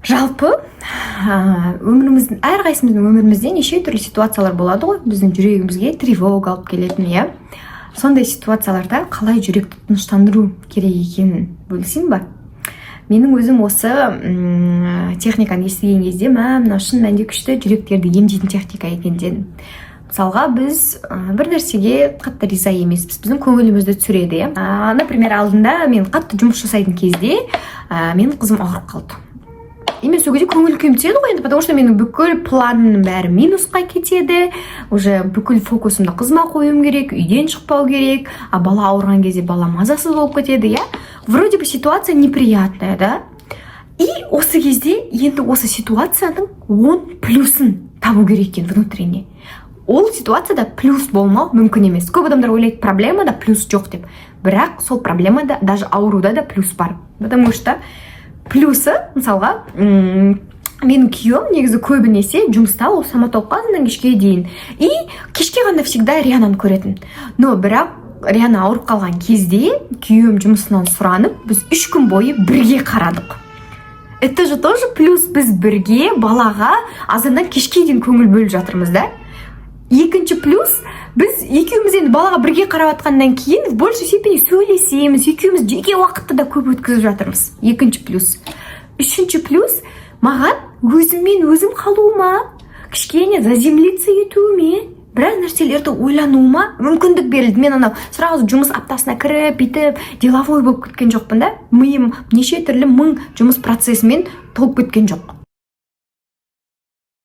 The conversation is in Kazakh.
Жалпы өміріміздің әрқайсымыздың өмірімізде неше түрлі ситуациялар болады ғой, біздің жүрегімізге тревога алып келетін, иә. Сондай ситуацияларда қалай жүректі тыныштандыру керек екенін бөлісейін ба? Менің өзім осы техниканы естіген кезде, мынау шын мәнінде күшті жүректерді емдейтін техника екен дедім. Мысалға біз бір нәрсеге қатты риза емеспіз, біздің көңілімізді түсіреді, иә. Например, алдында мен қатты жұмыс жасайтын кезде менің қызым ауырып қалды. Мен сол кезде көңіл күйім түседі ғой енді, потому что менің бүкіл планымның бәрі минусқа кетеді, уже бүкіл фокусымды қызыма қоюым керек, үйден шықпау керек, а бала ауырған кезде бала мазасыз болып кетеді, иә. Вроде бы ситуация неприятная, да? И осы кезде енді осы ситуацияның 10 плюсын табу керек екен внутренне. Ол ситуацияда плюс болмау мүмкін емес. Көп адамдар ойлайды, проблемада плюс жоқ деп. Бірақ сол проблемада, даже ауруда да плюс бар. Потому что плюсы, мысалға, менің күйеуім негізі көбінесе жұмыста, ол стоматологтан кешке дейін. И кешке ғана всегда Риананы көретін. Но бірақ Риана ауырып қалған кезде күйеуім жұмысынан сұранып, біз 3 күн бойы бірге қарадық. Это же тоже плюс, біз бірге балаға азаннан кешке дейін көңіл бөліп жатырмыз, да? Екінші плюс, біз екеуміз енді балаға бірге қарап атқаннан кейін в большей степени сөйлесеміз, екеуміз жеке уақытты да көп өткізіп жатырмыз. Екінші плюс. Үшінші плюс, маған өзіммен өзім қалуыма, кішкене заземлиться етуіме, біраз нәрселерді ойлануыма мүмкіндік берілді. Мен анау сразу жұмыс аптасына кіріп, бүйтіп, деловой болып кеткен жоқпын, да? Миым неше түрлі мың жұмыс процесімен толып кеткен жоқ.